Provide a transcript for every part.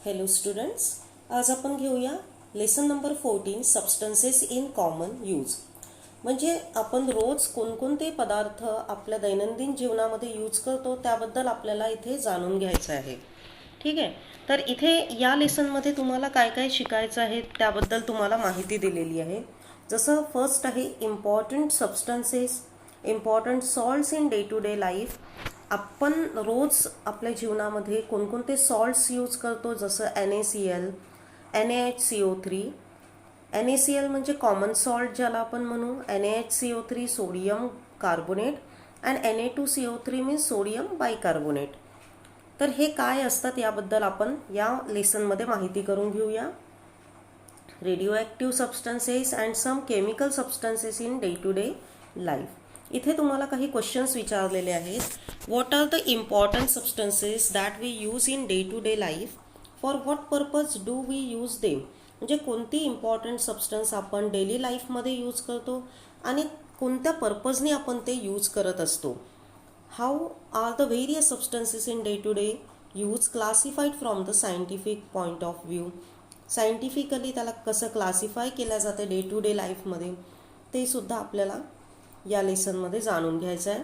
Hello students, आज आपण घेऊया lesson number 14 substances in common use. म्हणजे आपण रोज कोणकोणते पदार्थ आपल्या दैनंदिन जीवनामध्ये यूज करतो त्याबद्दल आपल्याला इथे जाणून घ्यायचं आहे. ठीक आहे, तर इथे या लेसनमध्ये तुम्हाला काय काय शिकायचं आहे त्याबद्दल तुम्हाला माहिती दिलेली आहे. जसं फर्स्ट आहे important substances, important salts in day to day life. आपण रोज आपल्या जीवनामध्ये कोणकोणते सॉल्ट्स यूज करतो, जसं NaCl, NaHCO3. NaCl म्हणजे कॉमन सॉल्ट ज्याला आपण म्हणू, NaHCO3 sodium carbonate and Na2CO3 means sodium bicarbonate. तर हे काय असतात याबद्दल आपण या लेसनमध्ये माहिती करून घेऊया. Radioactive substances and some chemical substances in day to day life. इथे तुम्हाला काही क्वेश्चन्स विचारलेले आहेत. What are the important substances that we use in day to day life, for what purpose do we use them. म्हणजे कोणती important substance आपण daily लाईफमध्ये use करतो आणि कोणत्या पर्पजने आपण ते यूज करत असतो. How are the various substances in day to day use classified from the scientific point of view. Scientifically त्याला कसं क्लासिफाय केलं जातं डे टू डे लाईफमध्ये ते सुद्धा आपल्याला या लेसनमध्ये जाणून घ्यायचं आहे.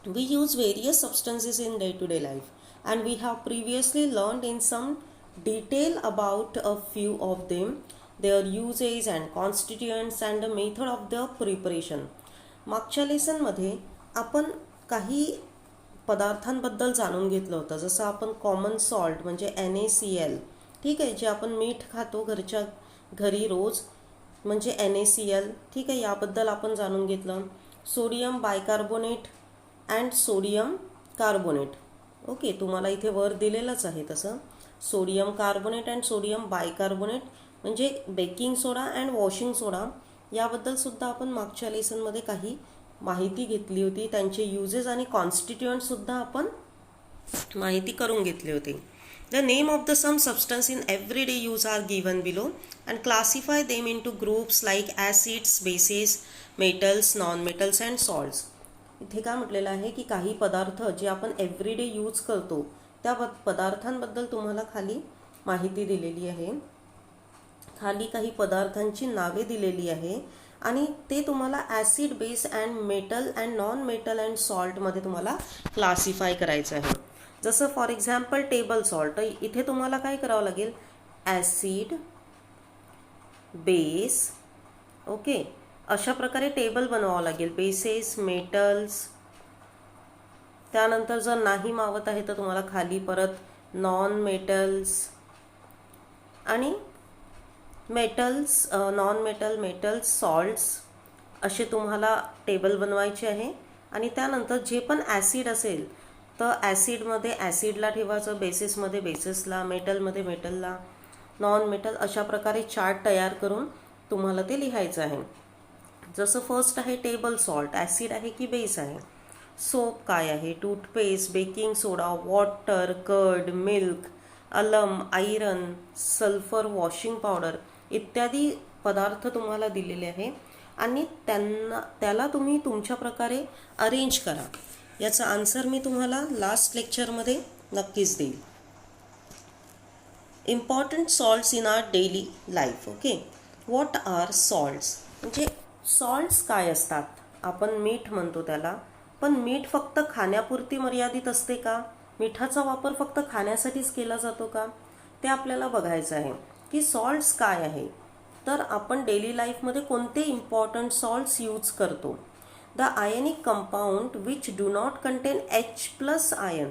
We use various substances in day to day life and we have previously learned in some detail about a few of them, their uses and constituents and the method of the preparation. मागच्या लेसनमध्ये आपण काही पदार्थांबद्दल जाणून घेतलं होतं, जसं आपण कॉमन सॉल्ट म्हणजे NaCl, ठीक आहे, जे आपण मीठ खातो घरच्या घरी रोज, म्हणजे NaCl, ठीक आहे, याबद्दल आपण जाणून घेतलं. Sodium bicarbonate and sodium carbonate. Okay, तुम्हाला इथे वर दिलेलंच आहे तसं. Sodium carbonate and sodium bicarbonate म्हणजे बेकिंग सोडा अँड वॉशिंग सोडा, याबद्दल सुद्धा आपण मागच्या लेसनमध्ये काही माहिती घेतली होती. त्यांचे युजेस आणि कॉन्स्टिट्युएंट्ससुद्धा आपण माहिती करून घेतली होती. The name of the some substance in everyday use are given below and classify them into groups like acids, bases, metals, non-metals and salts. इथे काय म्हटलेलं आहे की काही पदार्थ जे आपण एव्हरीडे यूज करतो त्या पदार्थांबद्दल तुम्हाला खाली माहिती दिलेली आहे. खाली काही पदार्थांची नावे दिलेली आहे आणि ते तुम्हाला acid, base and metal and non metal and सॉल्टमध्ये तुम्हाला क्लासिफाय करायचं आहे. जसं फॉर एक्झाम्पल टेबल सॉल्ट, इथे तुम्हाला काय करावं लागेल, ॲसिड, बेस, ओके, अशा प्रकारे टेबल बनवावं लागेल. बेसेस, मेटल्स, त्यानंतर जर नाही मावत आहे तर तुम्हाला खाली परत नॉन मेटल्स आणि metals, non metal, metals, salts असे तुम्हाला टेबल बनवायचे आहे. आणि त्यानंतर जे पण ॲसिड असेल तर ॲसिडमध्ये ॲसिडला ठेवायचं, बेसिसमध्ये बेसिसला, मेटलमध्ये मेटलला, नॉन मेटल, अशा प्रकारे चार्ट तयार करून तुम्हाला ते लिहायचं आहे. जसं फर्स्ट आहे टेबल सॉल्ट, ॲसिड आहे की बेस आहे. सोप काय आहे, टूथपेस्ट, बेकिंग सोडा, वॉटर, कर्ड, मिल्क, अलम, आयरन, सल्फर, वॉशिंग पावडर इत्यादी पदार्थ तुम्हाला दिलेले आहे आणि त्याला तुम्ही तुमच्या प्रकारे अरेंज करा. याचा आन्सर मी तुम्हाला लास्ट लेक्चरमध्ये नक्कीच देईल. Important salts in our daily life. Okay, what are salts. म्हणजे सॉल्ट्स काय असतात. आपण मीठ म्हणतो त्याला, पण मीठ फक्त खाण्यापुरती मर्यादित असते का, मिठाचा वापर फक्त खाण्यासाठीच केला जातो का, ते आपल्याला बघायचं आहे की सॉल्ट्स काय आहे. तर आपण डेली लाईफमध्ये कोणते इम्पॉर्टंट सॉल्ट्स यूज करतो. The ionic compound which do not contain H plus ion,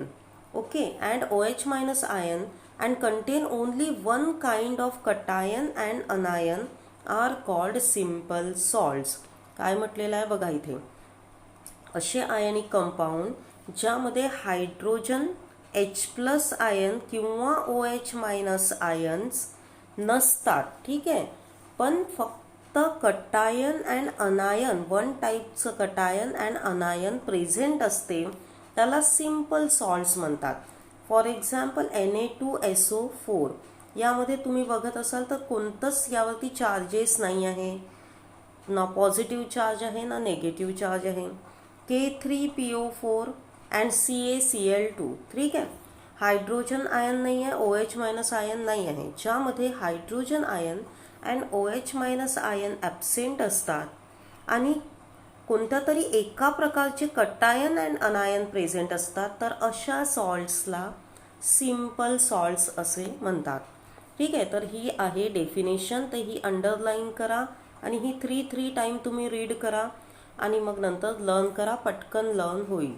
okay, and OH minus ion and contain only one kind of cation and anion are called simple salts. काय म्हटलेलं आहे बघा इथे, असे आयनिक compound ज्यामध्ये hydrogen H plus ion किंवा OH minus ions नसतात, ठीक आहे, पण फक्त कटायन अँड अनायन, वन टाईपचं कटायन अँड अनायन प्रेझेंट असते, त्याला सिम्पल सॉल्ट्स म्हणतात. फॉर एक्झाम्पल Na2SO4, यामध्ये तुम्ही बघत असाल तर कोणतंच यावरती चार्जेस नाही आहे, ना पॉझिटिव्ह चार्ज आहे ना नेगेटिव्ह चार्ज आहे. K3PO4 अँड CaCl2, ठीक आहे. हायड्रोजन आयन नाही आहे, OH मायनस आयन नाही आहे. ज्यामध्ये hydrogen ion and OH minus ion absent असतात आणि कोणत्या तरी एका प्रकारचे कटायन अँड अनायन प्रेझेंट असतात, तर अशा सॉल्ट्सला सिम्पल सॉल्ट्स असे म्हणतात. ठीक आहे, तर ही आहे डेफिनेशन. तर ही अंडरलाईन करा आणि ही थ्री टाईम तुम्ही रीड करा आणि मग नंतर लर्न करा, पटकन लर्न होईल.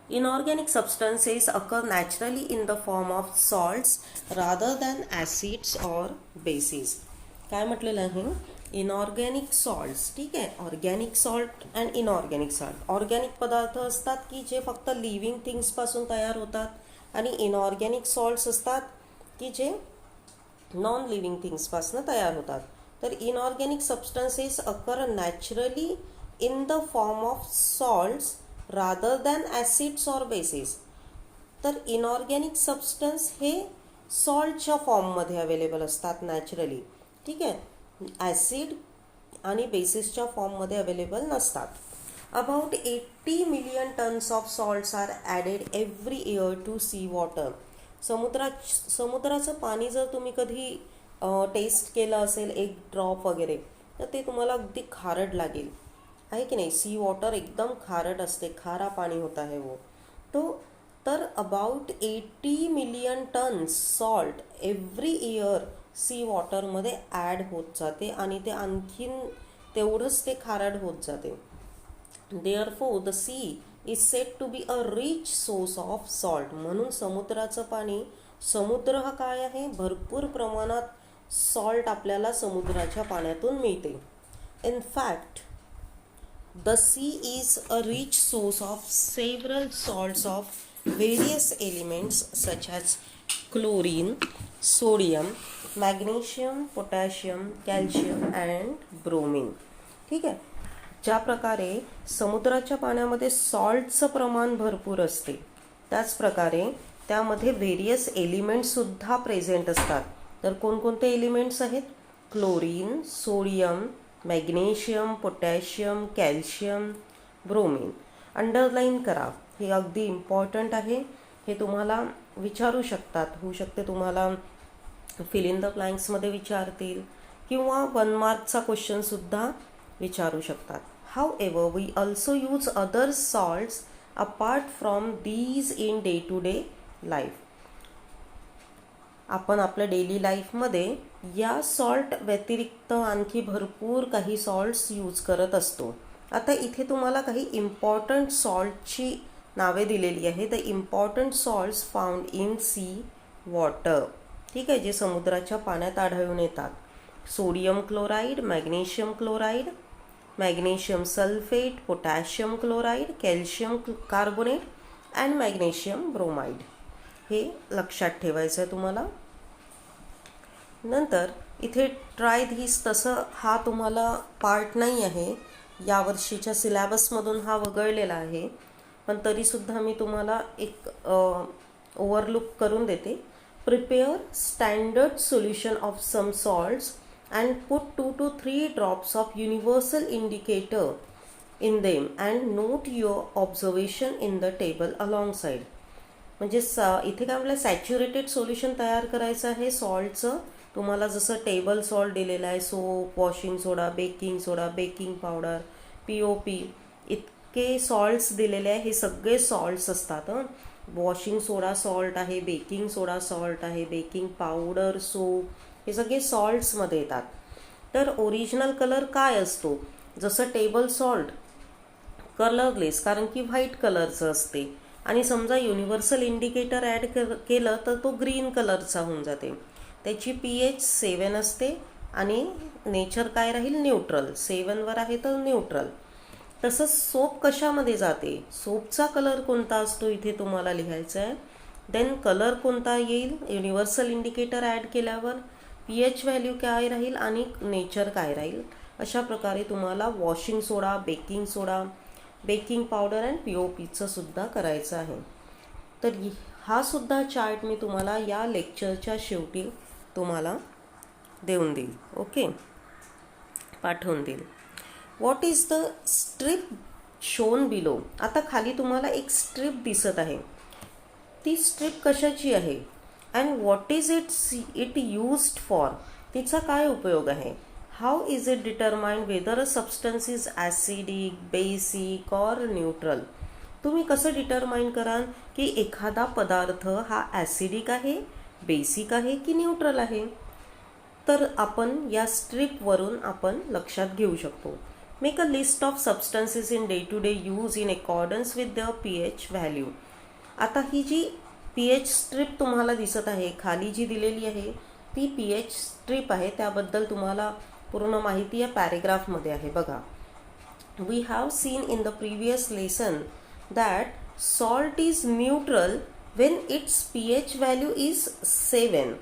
Inorganic substances occur naturally in the form of salts rather than acids or bases. काय म्हटलेलं आहे? Inorganic salts. ठीक आहे, organic salt and inorganic salt. Organic पदार्थ असतात की जे फक्त लिव्हिंग थिंग्सपासून तयार होतात आणि इनऑर्गॅनिक सॉल्ट्स असतात की जे नॉन लिव्हिंग थिंग्सपासून तयार होतात. तर inorganic substances occur naturally in the form of salts rather than acids or basis. तर इनऑर्गॅनिक सबस्टन्स हे सॉल्टच्या फॉर्ममध्ये अवेलेबल असतात नॅचरली. ठीक आहे, ॲसिड आणि बेसिसच्या फॉर्ममध्ये अवेलेबल नसतात. About 80 million tons of salts are added every year to sea water. समुद्राचं पाणी जर तुम्ही कधी टेस्ट केलं असेल एक ड्रॉप वगैरे, तर ते तुम्हाला अगदी खारट लागेल, आहे की नाही. सी वॉटर एकदम खारट असते, खारा पाणी होता है वो. तर about 80 million tons salt every year sea वॉटरमध्ये ॲड होत जाते आणि ते आणखीन तेवढंच ते खारट होत जाते. Therefore the sea is said to be a rich source of salt. म्हणून समुद्राचं पाणी, समुद्र हा काय आहे, भरपूर प्रमाणात सॉल्ट आपल्याला समुद्राच्या पाण्यातून मिळते. In fact the sea is a rich source of several salts of various elements such as chlorine, sodium, magnesium, potassium, calcium and bromine. ठीक आहे, ज्या प्रकारे समुद्राच्या पाण्यामध्ये सॉल्टचं प्रमाण भरपूर असते, त्याच प्रकारे त्यामध्ये व्हेरियस एलिमेंट्ससुद्धा प्रेझेंट असतात. तर कोणकोणते एलिमेंट्स आहेत? Chlorine, sodium, magnesium, potassium, calcium, bromine. Underline करा, हे अगदी इम्पॉर्टंट आहे. हे तुम्हाला विचारू शकतात, होऊ शकते तुम्हाला फिल इन द ब्लँक्समध्ये विचारतील किंवा 1 मार्कचा क्वेश्चनसुद्धा विचारू शकतात. However we also use other salts apart from these in day to day life. आपण आपल्या डेली लाईफमध्ये या सॉल्ट व्यतिरिक्त आणखी भरपूर काही सॉल्ट्स यूज करत असतो. आता इथे तुम्हाला काही इम्पॉर्टंट सॉल्टची नावे दिलेली आहे. The important salts found in C water. ठीक आहे, जे समुद्राच्या पाण्यात आढळून येतात. Sodium chloride, magnesium chloride, magnesium sulphate, potassium chloride, calcium carbonate and magnesium bromide. हे लक्षात ठेवायचं आहे तुम्हाला. नंतर इथे ट्राय धिस, तसं हा तुम्हाला पार्ट नाही आहे, यावर्षीच्या सिलॅबसमधून हा वगळलेला आहे, पण तरीसुद्धा मी तुम्हाला एक ओव्हरलुक करून देते. Prepare standard solution of some salts and put 2 to 3 drops of universal indicator in them and note your observation in the table alongside. म्हणजे इथे काय म्हटलं, सॅच्युरेटेड सोल्युशन तयार करायचं आहे सॉल्टचं. तुम्हाला जसं टेबल सॉल्ट दिलेलं आहे, soap, washing soda, baking powder, POP, इतके सॉल्ट्स दिलेले आहे. हे सगळे सॉल्ट्स असतात. वॉशिंग सोडा सॉल्ट आहे, बेकिंग सोडा सॉल्ट आहे, बेकिंग पावडर, सोप, हे सगळे सॉल्ट्समध्ये येतात. तर ओरिजिनल कलर काय असतो? जसं टेबल सॉल्ट कलरलेस, कारण की व्हाईट कलरचं असते, आणि समजा युनिव्हर्सल इंडिकेटर ॲड केलं तर तो ग्रीन कलरचा होऊन जाते. त्याची pH 7 असते आणि नेचर काय राहील, न्यूट्रल. 7 वर आहे तर न्यूट्रल. तसंच सोप कशामध्ये जाते, सोपचा कलर कोणता असतो इथे तुम्हाला लिहायचं आहे. देन कलर कोणता येईल, युनिव्हर्सल इंडिकेटर ॲड केल्यावर pH व्हॅल्यू काय राहील आणि नेचर काय राहील. अशा प्रकारे तुम्हाला washing soda, baking powder and POPचं सुद्धा करायचं आहे. तर हा सुद्धा चार्ट मी तुम्हाला या लेक्चरच्या शेवटी तुम्हाला देऊन देईल. ओके, पाठवून देईल. What is the strip shown below. आता खाली तुम्हाला एक स्ट्रिप दिसत आहे. ती स्ट्रीप कशाची आहे and what is it used for, तिचा काय उपयोग आहे. How is it determined weather a substance is acidic, basic or neutral. तुम्ही कसं डिटरमाइन कराल की एखादा पदार्थ हा ॲसिडिक आहे, बेसिक आहे की न्यूट्रल आहे. तर आपण या स्ट्रीपवरून आपण लक्षात घेऊ शकतो. Make a list of substances in day to day use in accordance with the pH value. आता ही जी pH स्ट्रीप तुम्हाला दिसत आहे खाली जी दिलेली आहे ती pH स्ट्रीप आहे. त्याबद्दल तुम्हाला पूर्ण माहिती या पॅरेग्राफमध्ये आहे बघा. We have seen in the previous lesson that salt is neutral when its pH value is 7.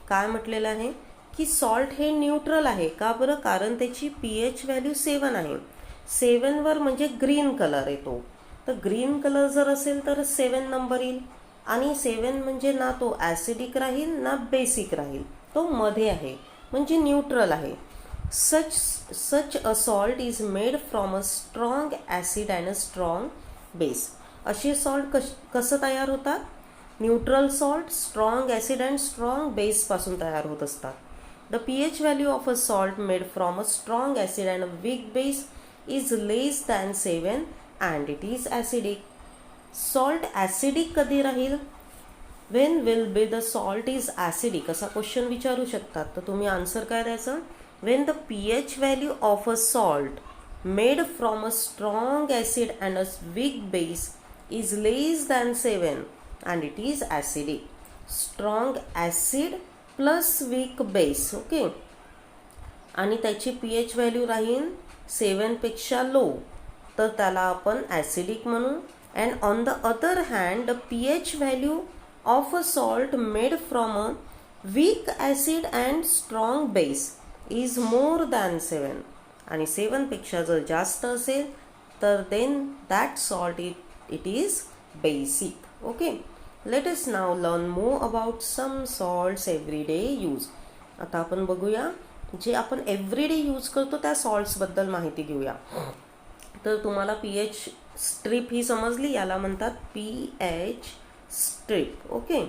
काय म्हटलेलं आहे की सॉल्ट हे न्यूट्रल आहे. का बरं? कारण त्याची pH व्हॅल्यू 7 आहे. 7वर म्हणजे ग्रीन कलर येतो. तर ग्रीन कलर जर असेल तर 7 नंबर येईल. आणि 7 म्हणजे ना तो ॲसिडिक राहील ना बेसिक राहील, तो मध्ये आहे म्हणजे न्यूट्रल आहे. Such a salt is made from a strong acid and a strong base. असे सॉल्ट कसं तयार होतात? Neutral salt strong acid and strong बेसपासून तयार होत असतात. The pH value of a salt made from a strong acid and a weak base is less than 7 and it is acidic. Salt acidic कधी राहील? When will be the salt is acidic असा question विचारू शकतात. तर तुम्ही answer काय द्यायचं? When the pH value of a salt made from a strong acid and a weak base is less than 7 and it is acidic. Strong acid plus weak base. Okay. आणि त्याची pH value राहील 7पेक्षा low, तर त्याला आपण acidic म्हणू. And on the other hand the pH value of a salt made from a weak acid and strong base is more than 7. आणि 7पेक्षा जर जास्त असेल तर then that salt it is basic. Okay. Let us now learn more about some salts everyday use. आता आपण बघूया जे आपण एव्हरीडे यूज करतो त्या सॉल्ट्सबद्दल माहिती घेऊया. तर तुम्हाला pH स्ट्रीप ही समजली, याला म्हणतात pH स्ट्रीप. ओके.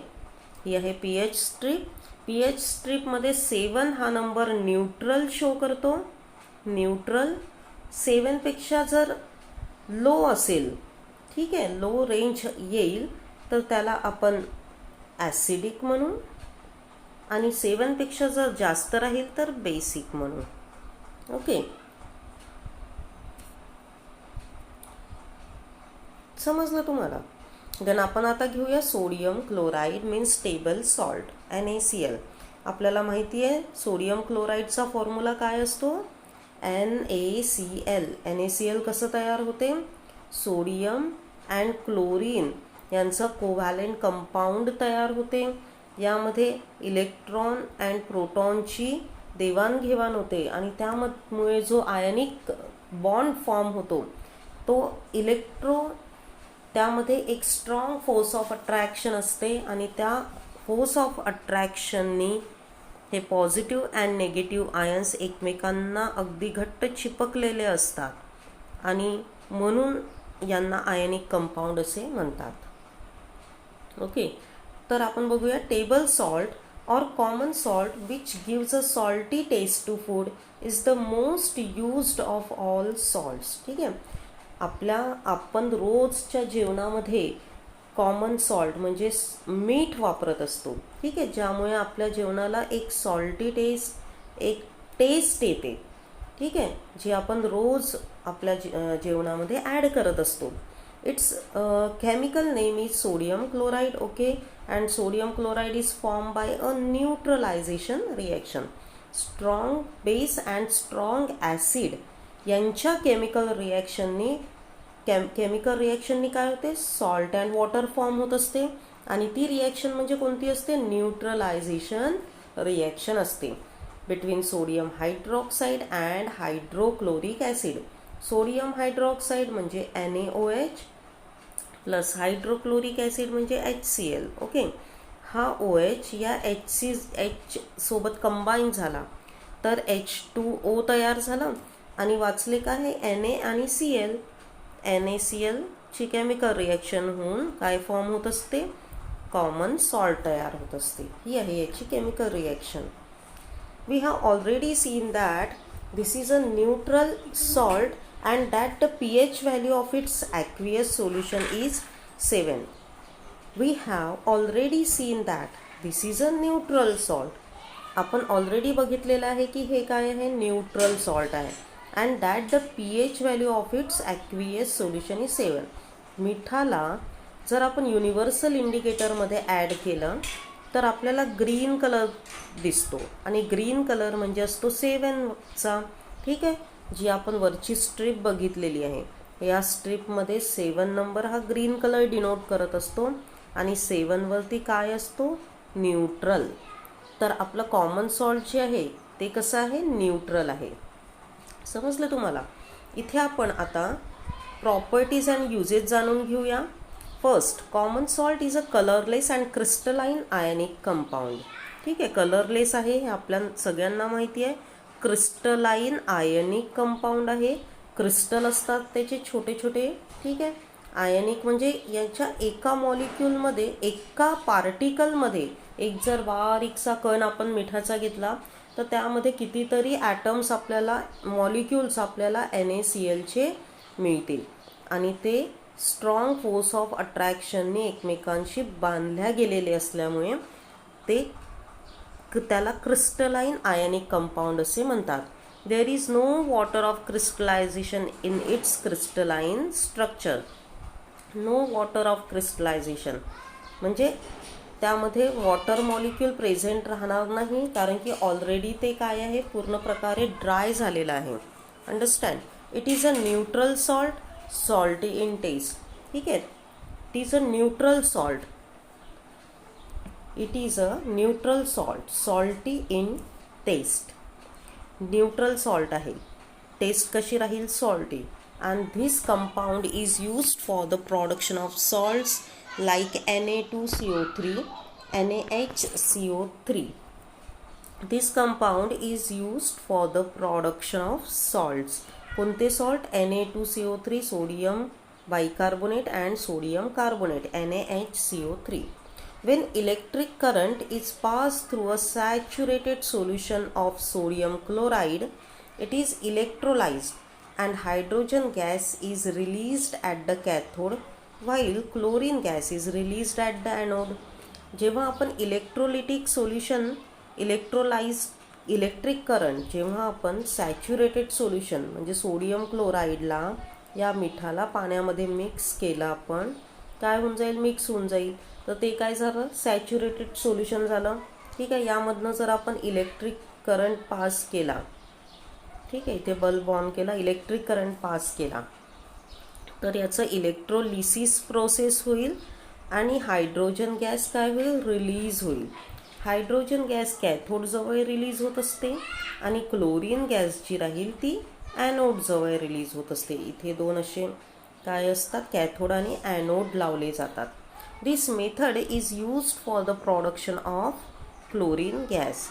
ही आहे pH स्ट्रीप. pH स्ट्रीपमध्ये 7 हा नंबर न्यूट्रल शो करतो. न्यूट्रल 7पेक्षा जर लो असेल, ठीक आहे, लो रेंज येईल तर त्याला आपण ॲसिडिक म्हणू. आणि 7पेक्षा जर जास्त राहील तर बेसिक म्हणू. ओके. समजलं तुम्हाला? देन आपण आता घेऊया sodium chloride means table salt NaCl. आपल्याला माहिती आहे सोडियम क्लोराईडचा फॉर्म्युला काय असतो? NaCl. NaCl कसं तयार होते? सोडियम अँड क्लोरीन यांचं कोव्हॅलेंट कंपाऊंड तयार होते. यामध्ये इलेक्ट्रॉन अँड प्रोटॉनची देवाणघेवाण होते आणि त्यामुळे जो आयनिक बॉन्ड फॉर्म होतो तो त्यामध्ये एक स्ट्रॉंग फोर्स ऑफ अट्रॅक्शन असते आणि त्या फोर्स ऑफ अट्रॅक्शननी हे पॉझिटिव्ह अँड निगेटिव्ह आयन्स एकमेकांना अगदी घट्ट चिपकलेले असतात आणि म्हणून यांना आयनिक कंपाऊंड असे म्हणतात. ओके. तर आपण बघूया टेबल सॉल्ट और common salt which gives a salty taste to food is the most used of all salts. ठीक आहे. आपण रोजच्या जेवणामध्ये कॉमन सॉल्ट म्हणजे मीठ वापरत असतो. ठीक आहे. ज्यामुळे आपल्या जेवणाला एक सॉल्टी टेस्ट, एक टेस्ट येते. ठीक आहे. जे आपण रोज आपल्या जेवणामध्ये ॲड करत असतो. Its chemical name is sodium chloride. Okay. And sodium chloride is formed by a neutralization reaction. Strong base and strong acid यांच्या केमिकल रिॲक्शननी काय होते? सॉल्ट अँड वॉटर फॉर्म होत असते. आणि ती रिॲक्शन म्हणजे कोणती असते? न्यूट्रलायझेशन रिॲक्शन असते between sodium hydroxide and hydrochloric acid. Sodium hydroxide म्हणजे NaOH प्लस हायड्रोक्लोरिक ॲसिड म्हणजे HCl. ओके. हा OH या H सोबत कंबाईन झाला तर H2O तयार झाला आणि वाचले काय? Na आणि Cl. NaCl ची केमिकल रिॲक्शन होऊन काय फॉर्म होत असते? कॉमन सॉल्ट तयार होत असते. ही आहे याची chemical reaction. We have already seen that this is a neutral salt and that the pH value of its aqueous solution is 7. We have already seen that this is a neutral salt. आपण already बघितलेलं आहे की हे काय आहे, neutral salt आहे. And that the pH value of its aqueous solution is 7. मिठाला जर आपण युनिव्हर्सल इंडिकेटरमध्ये ॲड केलं तर आपल्याला ग्रीन कलर दिसतो आणि ग्रीन कलर म्हणजे असतो 7चा. ठीक आहे, जी आपण वरची स्ट्रीप बघितलेली आहे, या स्ट्रीपमध्ये 7 नंबर हा ग्रीन कलर डिनोट करत असतो आणि 7वरती काय असतो, न्यूट्रल. तर आपलं कॉमन सॉल्ट जे आहे ते कसं आहे, न्यूट्रल आहे. समजलं तुम्हाला. इथे आपण आता प्रॉपर्टीज अँड युजेस जाणून घेऊया. First, common salt is a colourless and crystalline ionic compound. ठीक आहे, कलरलेस आहे हे आपल्या सगळ्यांना माहिती आहे. क्रिस्टलाइन आयनिक कंपाऊंड आहे. क्रिस्टल असतात त्याचे छोटे छोटे. ठीक आहे, आयनिक म्हणजे याच्या एका मॉलिक्यूलमध्ये, एका पार्टिकलमध्ये एक जर बारीकसा कण आपण मिठाचा घेतला तर त्यामध्ये कितीतरी ॲटम्स आपल्याला, मॉलिक्यूल्स आपल्याला NaClचे मिळतील आणि ते स्ट्रॉंग फोर्स ऑफ अट्रॅक्शनने एकमेकांशी बांधल्या गेलेले असल्यामुळे त्याला क्रिस्टलाइन आयनिक कंपाऊंड असे म्हणतात. There is no water of crystallisation in its crystalline structure. No water of crystallisation म्हणजे त्यामध्ये वॉटर मॉलिक्यूल प्रेझेंट राहणार नाही, कारण की ऑलरेडी ते काय आहे, पूर्ण प्रकारे ड्राय झालेलं आहे. Understand. It is a neutral salt, salty in taste. ठीक आहे, it is a neutral salt. It is a neutral salt, salty in taste. Neutral salt आहे, टेस्ट कशी राहील, salty. And this compound is used for the production of salts like Na2CO3, NaHCO3. This compound is used for the production of salts. कोणते salt, Na2CO3, sodium bicarbonate and sodium carbonate, NaHCO3. When electric current is passed through a saturated solution of sodium chloride, it is electrolyzed and hydrogen gas is released at the cathode while chlorine gas is released at the anode. जेव्हा आपण electrolytic solution, electric current जेव्हा आपण saturated solution म्हणजे sodium क्लोराईडला, या मिठाला पाण्यामध्ये mix केलं, आपण काय होऊन जाईल, मिक्स होऊन जाईल. तर ते काय झालं, सॅच्युरेटेड सोल्युशन झालं. ठीक आहे, यामधनं जर आपण इलेक्ट्रिक करंट पास केला, ठीक आहे, इथे बल्ब ऑन केला, इलेक्ट्रिक करंट पास केला, तर याचं इलेक्ट्रोलिसिस प्रोसेस होईल आणि हायड्रोजन गॅस काय होईल, रिलीज होईल. हायड्रोजन गॅस कॅथोडजवळ रिलीज होत असते आणि क्लोरीन गॅस जी राहील ती ॲनोडजवळ रिलीज होत असते. इथे दोन असे काय असतात, कॅथोड आणि ॲनोड लावले जातात. This method is used for the production of chlorine gas.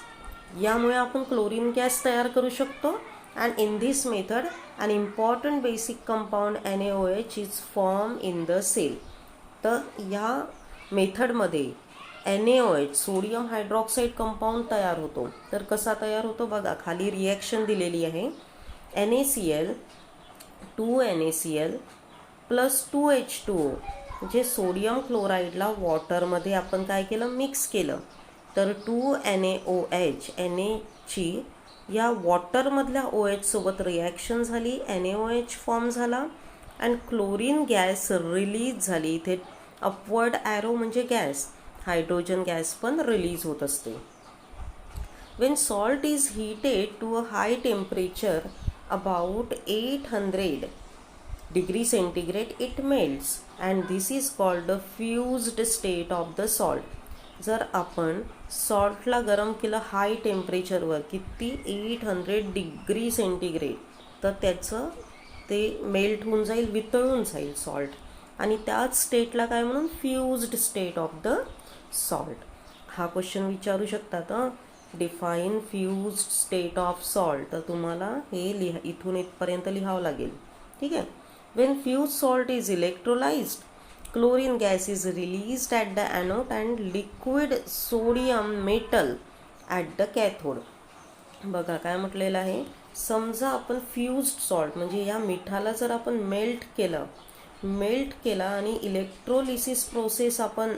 यामुळे आपण क्लोरीन गॅस तयार करू शकतो. And in this method, an important basic compound NaOH is formed in the cell. तर या मेथडमध्ये NaOH, सोडियम हायड्रॉक्साईड कंपाऊंड तयार होतो. तर कसा तयार होतो बघा, खाली रिॲक्शन दिलेली आहे. NaCl 2NaCl प्लस 2H2O जे सोडियम क्लोराईडला वॉटरमध्ये आपण काय केलं, मिक्स केलं. तर 2NaOH, Naची या वॉटरमधल्या OH सोबत रिॲक्शन झाली, NaOH फॉर्म झाला अँड क्लोरीन गॅस रिलीज झाली. इथे अपवर्ड ॲरो म्हणजे गॅस, हायड्रोजन गॅस पण रिलीज होत असते. When salt is heated to a high temperature about 800 degree centigrade it melts and this is called the fused state of the salt. जर आपण सॉल्टला गरम केलं हाय टेम्परेचरवर, किती 800 डिग्री सेंटीग्रेड, तर त्याचं ते मेल्ट होऊन जाईल, वितळून जाईल सॉल्ट, आणि त्याच स्टेटला काय म्हणून, fused state of the salt. हा क्वेश्चन विचारू शकतात, define fused state of salt. तर तुम्हाला हे इथून इथपर्यंत लिहावं लागेल. ठीक आहे. Wien fuse salt is electrolysed, chlorine gas is released at the anode and liquid sodium metal at the cathode. बघा काय म्हटलेलं आहे, समजा आपण फ्युज्ड सॉल्ट म्हणजे या मिठाला जर आपण मेल्ट केलं आणि इलेक्ट्रोलिसिस प्रोसेस आपण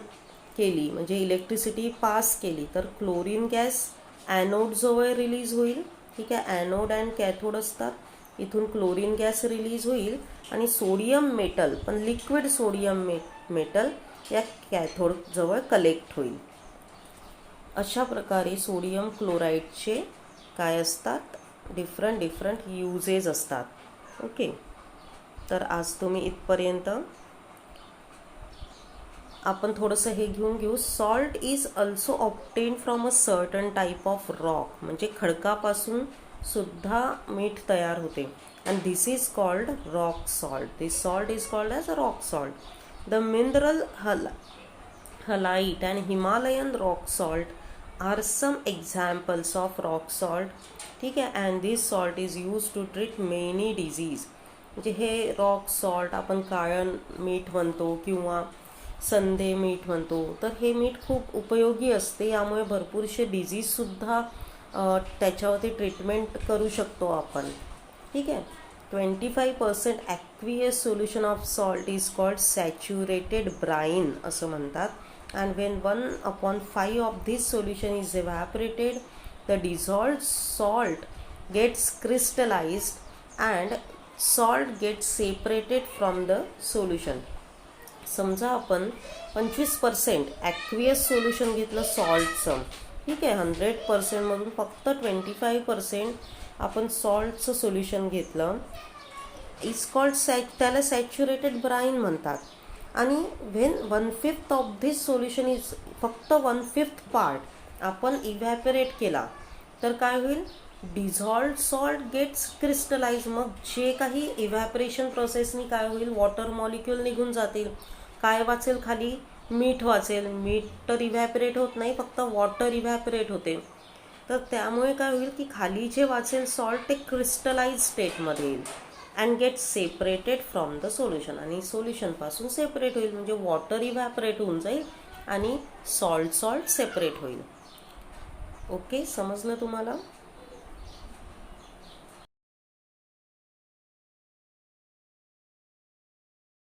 केली म्हणजे इलेक्ट्रिसिटी पास केली तर क्लोरीन गॅस ॲनोड जवळ रिलीज होईल. ठीक आहे, ॲनोड अँड कॅथोड असतात. इथून क्लोरीन गॅस रिलीज होईल आणि सोडियम मेटल पण लिक्विड सोडियम मेटल या कॅथोड जवळ कलेक्ट होईल. अशा प्रकारे सोडियम क्लोराईडचे काय असतात, डिफरंट युजेस असतात. ओके, तर आज तुम्ही इथपर्यंत आपण थोडंसं हे घेऊ. Salt is also obtain from a certain type of rock म्हणजे खडकापासून सुद्धा मीठ तयार होते. And this is called rock salt. This salt is called as a rock salt. The mineral halite and Himalayan rock salt are some examples of rock salt. ठीक आहे, and this salt is use to treat many disease. म्हणजे हे rock salt आपण काळं मीठ म्हणतो किंवा संधे मीठ म्हणतो, तर हे मीठ खूप उपयोगी असते. यामुळे भरपूरसे डिझीजसुद्धा त्याच्यावरती ट्रीटमेंट करू शकतो आपण. ठीक आहे, 25% aqueous solution of salt is called saturated brine असं म्हणतात. And when 1/5 of this solution is evaporated, the dissolved salt gets crystallized and salt gets separated from the solution. समजा आपण 25% ॲक्वियस सोल्युशन घेतलं सॉल्टचं. ठीक आहे, 100% मधून फक्त 25% आपण सॉल्टचं सोल्युशन घेतलं. इज कॉल्ड त्याला सॅच्युरेटेड ब्राईन म्हणतात. आणि when 1/5 of this solution is फक्त 1/5 पार्ट आपण इव्हॅपोरेट केला तर काय होईल, डिझॉल्व्ड सॉल्ट गेट्स क्रिस्टलाइज. मग जे काही इव्हॅपोरेशन प्रोसेसनी काय होईल, वॉटर मॉलिक्यूल निघून जातील. काय वाचेल खाली, मीठ वाचेल. मीठ तर इव्हॅपोरेट होत नाही, फक्त वॉटर इव्हॅपोरेट होते. तर त्यामुळे काय होईल की खाली जे वाचेल सॉल्ट ते क्रिस्टलाइज स्टेटमध्ये येईल and get separated from the solution. आणि सोल्युशनपासून सेपरेट होईल म्हणजे वॉटर इव्हॅपोरेट होऊन जाईल आणि सॉल्ट सेपरेट होईल. ओके, समजलं तुम्हाला?